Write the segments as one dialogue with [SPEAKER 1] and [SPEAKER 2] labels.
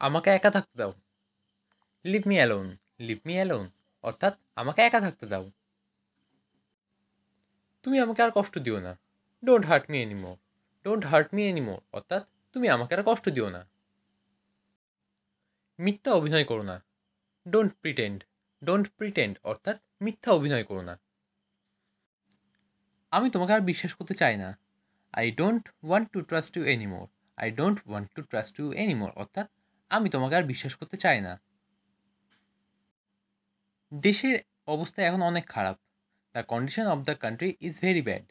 [SPEAKER 1] আমাকে একা থাকতে দাও। Leave me alone. Leave me alone অর্থাৎ আমাকে একা থাকতে দাও। তুমি আমাকে আর কষ্ট দিও না। Don't hurt me anymore. Don't hurt me anymore অর্থাৎ তুমি আমাকে আর কষ্ট দিও না। মিথ্যা অভিনয় করো না। Don't pretend. ডোন্ট প্রিটেন্ড অর্থাৎ মিথ্যা অভিনয় করো না। আমি তোমাকে আর বিশ্বাস করতে চাই না। I don't want to trust you anymore. I don't want to trust you anymore অর্থাৎ আমি তোমাকে আর বিশ্বাস করতে চাই না। দেশের অবস্থা এখন অনেক খারাপ। The condition of the country is very bad.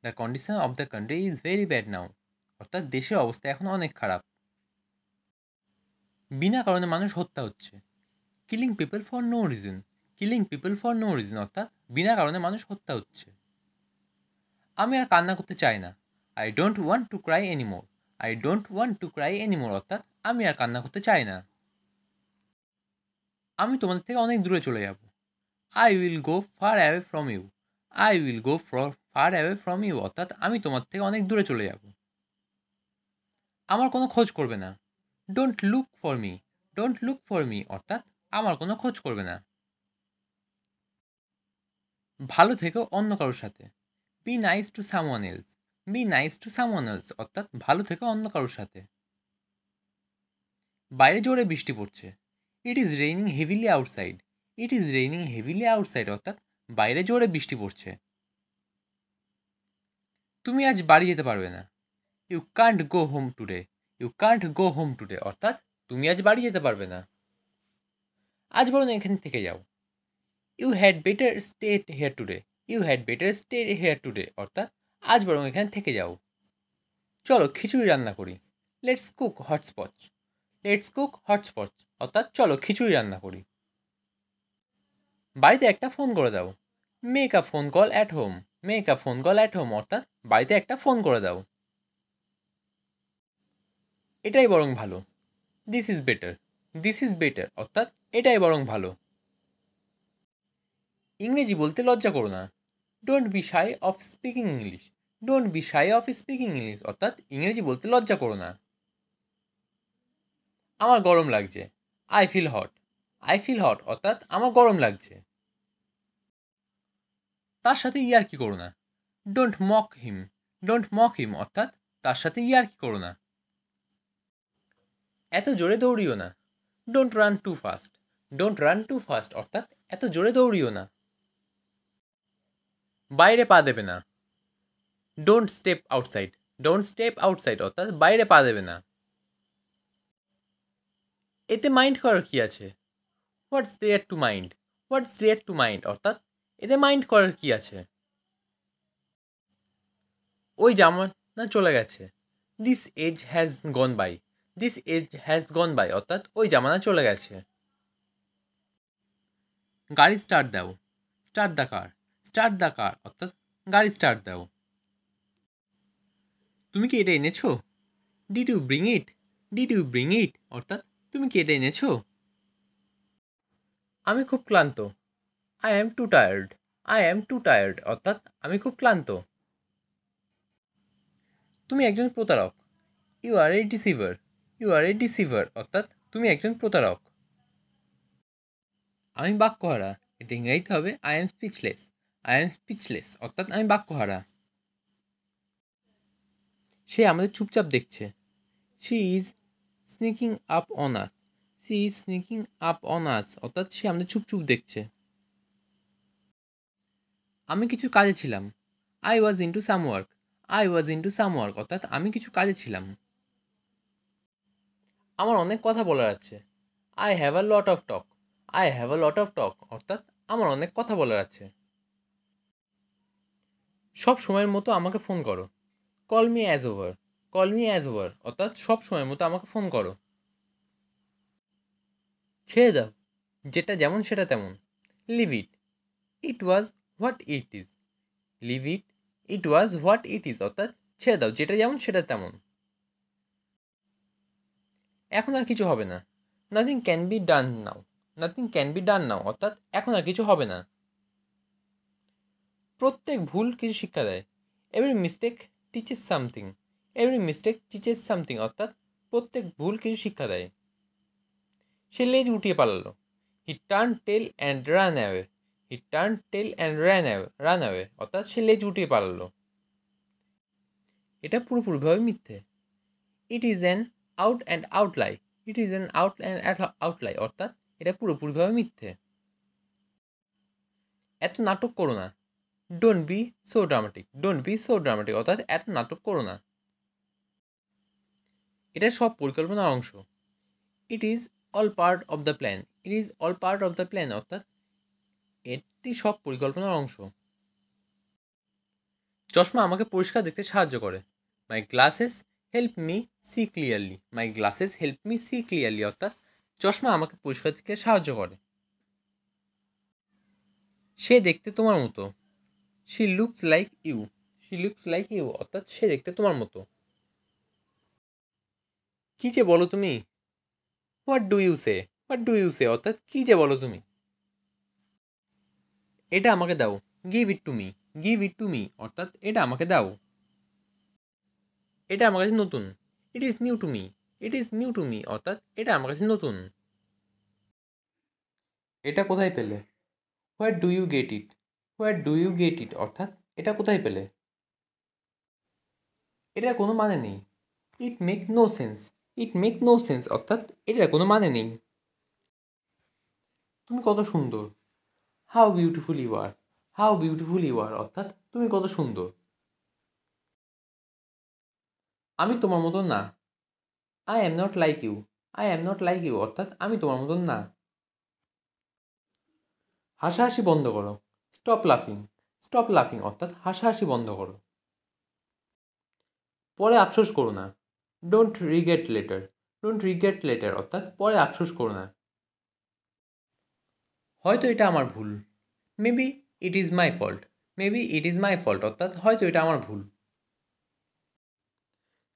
[SPEAKER 1] The condition of the country is very bad now অর্থাৎ দেশের অবস্থা এখন অনেক খারাপ। বিনা কারণে মানুষ হত্যা হচ্ছে। Killing people for no reason. Killing people for no reason অর্থাৎ বিনা কারণে মানুষ হত্যা হচ্ছে। আমি আর কান্না করতে চাই না। I don't want to cry anymore. I don't want to cry anymore অর্থাৎ আমি আর কান্না করতে চাই না। আমি তোমাদের থেকে অনেক দূরে চলে যাব। I will go far away from you. I will go far away from you অর্থাৎ আমি তোমার থেকে অনেক দূরে চলে যাব। আমার কোনো খোঁজ করবে না। Don't look for me. Don't look for me অর্থাৎ আমার কোনো খোঁজ করবে না। ভালো থেকো অন্য কারোর সাথে। Be nice to someone else. Be nice to someone else অর্থাৎ ভালো থেকো অন্য কারোর সাথে। বাইরে জোরে বৃষ্টি পড়ছে। It is raining heavily outside. It is raining heavily outside অর্থাৎ বাইরে জোরে বৃষ্টি পড়ছে। তুমি আজ বাড়ি যেতে পারবে না। You can't go home today. You can't go home today অর্থাৎ তুমি আজ বাড়ি যেতে পারবে না। আজ বরং এখান থেকে যাও। You had better stay here today. You had better stay here today অর্থাৎ আজ বরং এখানে থেকে যাও। চলো খিচুড়ি রান্না করি। Let's cook hotchpotch. Let's cook hotchpotch অর্থাৎ চলো খিচুড়ি রান্না করি। বাড়িতে একটা ফোন করে দাও। Make a phone call at home. Make a phone call at home অর্থাৎ বাড়িতে একটা ফোন করে দাও। এটাই বরং ভালো। This is better. This is better অর্থাৎ এটাই বরং ভালো। ইংরেজি বলতে লজ্জা করো না। Don't be shy of speaking English. Don't be shy of speaking English অর্থাৎ ইংরেজি বলতে লজ্জা করো না। আমার গরম লাগছে। I feel hot. I feel hot অর্থাৎ আমার গরম লাগছে। তার সাথে ইয়ার্কি করো না। Don't mock him. Don't mock him অর্থাৎ তার সাথে ইয়ার্কি করো না। এত জোরে দৌড়িও না। Don't run too fast. Don't run too fast অর্থাৎ এত জোরে দৌড়িও না। বাইরে পা দেবে না। Don't step outside. Don't step outside অর্থাৎ বাইরে পা দেবে না। এতে মাইন্ড করার কী আছে। What's there to mind. What's there to mind অর্থাৎ এতে মাইন্ড করার কী আছে। ওই জামানা চলে গেছে। This age has gone by. This age has gone by অর্থাৎ ওই জামানা চলে গেছে। গাড়ি স্টার্ট দাও। Start the car. Start the car অর্থাৎ গাড়ি স্টার্ট দাও। তুমি কি এটা এনেছো। Did you bring it. Did you bring it অর্থাৎ তুমি কি এটা এনেছো। আমি খুব ক্লান্ত। I am too tired. I am too tired অর্থাৎ আমি খুব ক্লান্ত। তুমি একজন প্রতারক। You are a deceiver. You are a deceiver অর্থাৎ তুমি একজন প্রতারক। আমি বাক্যহারা। এটা ইংরেজিতে হবে I am speechless. I am speechless অর্থাৎ আমি বাক্যহারা। সে আমাদের চুপচাপ দেখছে। She is sneaking up on us. She is sneaking up on us অর্থাৎ সে আমাদের চুপচুপ দেখছে। আমি কিছু কাজে ছিলাম। I was into some work. I was into some work অর্থাৎ আমি কিছু কাজে ছিলাম। আমার অনেক কথা বলার আছে। I have a lot of talk. I have a lot of টক অর্থাৎ আমার অনেক কথা বলার আছে। সব সময়ের মতো আমাকে ফোন করো। Call me as over. Call me as over অর্থাৎ সব সময়ের মতো আমাকে ফোন করো। ছেড়ে দাও। যেটা যেমন সেটা তেমন। Leave it. It was what it is. Leave it. It was what it is অর্থাৎ ছেড়ে দাও যেটা যেমন সেটা তেমন। এখন আর কিছু হবে না। Nothing can be done now. Nothing can be done now অর্থাৎ এখন আর কিছু হবে না। প্রত্যেক ভুল কিছু শিক্ষা দেয়। Every mistake teaches something. Every mistake teaches something অর্থাৎ প্রত্যেক ভুল কিছু শিক্ষা দেয়। সে লেজ উঠিয়ে পালালো। He turn tail and run away. He turn tail and run away অর্থাৎ সে লেজ উঠিয়ে পালালো। এটা পুরোপুরিভাবে মিথ্যে। It is an out and out lie. It is an out and out lie অর্থাৎ এটা পুরোপুরিভাবে মিথ্যে। এত নাটক করো না। Don't be so dramatic. Don't be so dramatic অর্থাৎ এত নাটক করো না। এটা সব পরিকল্পনার অংশ। It is all part of the plan. It is all part of the plan অর্থাৎ এটি সব পরিকল্পনার অংশ। চশমা আমাকে পরিষ্কার দেখতে সাহায্য করে। My glasses help me see clearly. My glasses help me see clearly অর্থাৎ চশমা আমাকে পরিষ্কার দেখতে সাহায্য করে। সে দেখতে তোমার মতো। She looks like you. She looks like you অর্থাৎ সে দেখতে তোমার মতো। কী যে বলো তুমি। What do you say. What do you say অর্থাৎ কী যে বলো তুমি। এটা আমাকে দাও। Give it to me. Give it to me অর্থাৎ এটা আমাকে দাও। এটা আমার কাছে নতুন। It is new to me. It is new to me অর্থাৎ এটা আমার কাছে নতুন। এটা কোথায় পেলে। Where do you get it. Where do you get it অর্থাৎ এটা কোথায় পেলে। এটার কোনো মানে নেই। It make no sense. It make no sense অর্থাৎ এটার কোনো মানে নেই। তুমি কত সুন্দর। How beautiful you are. How beautiful you are অর্থাৎ তুমি কত সুন্দর। আমি তোমার মতন না। I am not like you. I am not like you অর্থাৎ আমি তোমার মতন না। হাসাহাসি বন্ধ করো। স্টপ লাফিং। স্টপ লাফিং অর্থাৎ হাসাহাসি বন্ধ করো। পরে আফসোস করো না। Don't regret later. Don't regret later অর্থাৎ পরে আফসোস করো না। হয়তো এটা আমার ভুল। Maybe it is my fault. Maybe it is my fault অর্থাৎ হয়তো এটা আমার ভুল।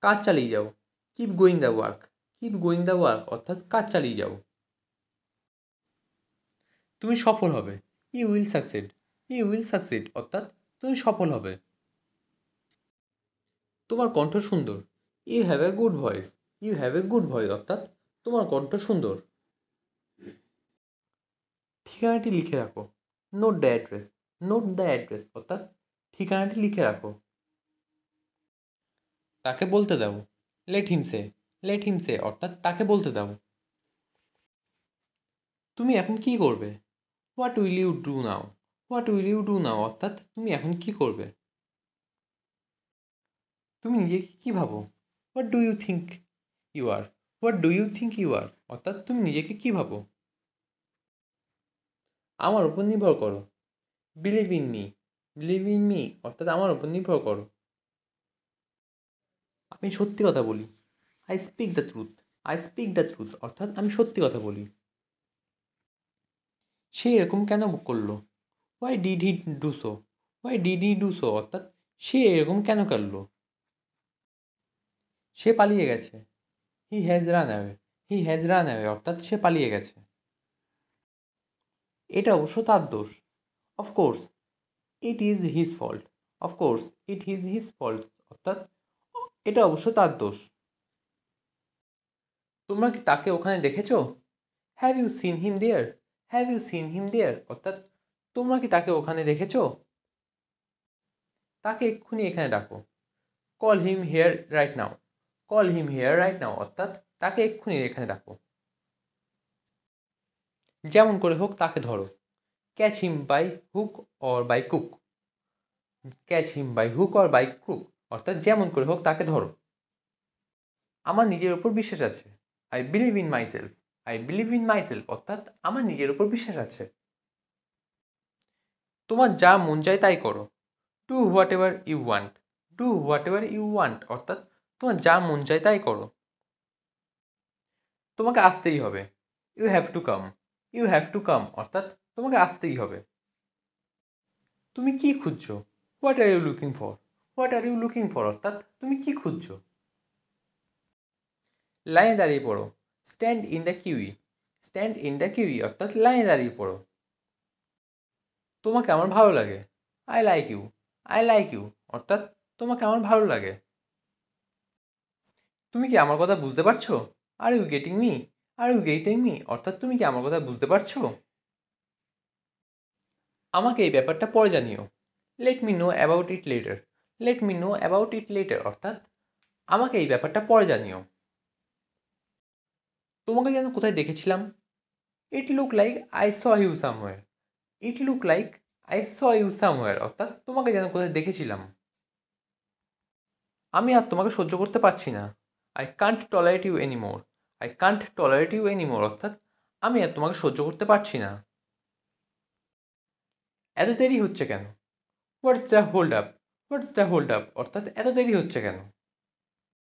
[SPEAKER 1] কাজ চালিয়ে যাও। Keep going the work. Keep going the work অর্থাৎ কাজ চালিয়ে যাও। তুমি সফল হবে। You will succeed. You will succeed অর্থাৎ তুমি সফল হবে। তোমার কণ্ঠ সুন্দর। You have a good voice. You have a good voice অর্থাৎ তোমার কণ্ঠ সুন্দর। ঠিকানাটি লিখে রাখো। Note the address. Note the address অর্থাৎ ঠিকানাটি লিখে রাখো। তাকে বলতে দাও। লেট হিম সে। লেট হিম সে অর্থাৎ তাকে বলতে দাও। তুমি এখন কী করবে। What will you do now. What will you do now অর্থাৎ তুমি এখন কী করবে। তুমি নিজেকে কী ভাবো। What do you think you are. What do you think you are অর্থাৎ তুমি নিজেকে কী ভাবো। আমার উপর নির্ভর করো। Believe in me. Believe in me অর্থাৎ আমার উপর নির্ভর করো। আমি সত্যি কথা বলি। I speak the truth. I speak the truth অর্থাৎ আমি সত্যি কথা বলি। সে এরকম কেন করলো। Why did he do so. Why did he do so অর্থাৎ সে এরকম কেন করলো। সে পালিয়ে গেছে। He has run away. He has run away অর্থাৎ সে পালিয়ে গেছে। এটা অবশ্য তার দোষ। Of course it is his fault. Of course it is his fault অর্থাৎ এটা অবশ্য তার দোষ। তোমরা কি তাকে ওখানে দেখেছো। Have you seen him there. Have you seen him there অর্থাৎ তোমরা কি তাকে ওখানে দেখেছো। তাকে এক্ষুনি এখানে ডাকো। Call him hair right now. Call him hair right now অর্থাৎ তাকে এক্ষুনি এখানে ডাকো। যেমন করে হোক তাকে ধরো। Catch him by hook or by কুক। Catch him by hook or by crook অর্থাৎ যেমন করে হোক তাকে ধরো। আমার নিজের ওপর বিশ্বাস আছে। I believe in my self. I believe in my self অর্থাৎ আমার নিজের ওপর বিশ্বাস আছে। তোমার যা মন চায় তাই করো। Do whatever you want. Do whatever you want অর্থাৎ তোমার যা মন চায় তাই করো। তোমাকে আসতেই হবে। You have to come. You have to come অর্থাৎ তোমাকে আসতেই হবে। তুমি কি খুঁজছো। What are you looking for. What are you looking for অর্থাৎ তুমি কি খুঁজছো। লাইনে দাঁড়িয়ে পড়ো। Stand in the queue. Stand in the queue অর্থাৎ লাইনে দাঁড়িয়ে পড়ো। তোমাকে আমার ভালো লাগে। I like you. I like you অর্থাৎ তোমাকে আমার ভালো লাগে। তুমি কি আমার কথা বুঝতে পারছো। Are you getting me. Are you getting me অর্থাৎ তুমি কি আমার কথা বুঝতে পারছো? আমাকে এই ব্যাপারটা পরে জানিও। Let me know about it later. Let me know about it later অর্থাৎ আমাকে এই ব্যাপারটা পরে জানিও। তোমাকে যেন কোথায় দেখেছিলাম। It look like I saw you somewhere. It look like I saw you somewhere অর্থাৎ তোমাকে যেন কোথায় দেখেছিলাম। আমি আর তোমাকে সহ্য করতে পারছি না। I can't tolerate you anymore. I can't tolerate you anymore অর্থাৎ আমি আর তোমাকে সহ্য করতে পারছি না। এত দেরি হচ্ছে কেন? What's the hold up? What's the hold up অর্থাৎ এত দেরি হচ্ছে কেন?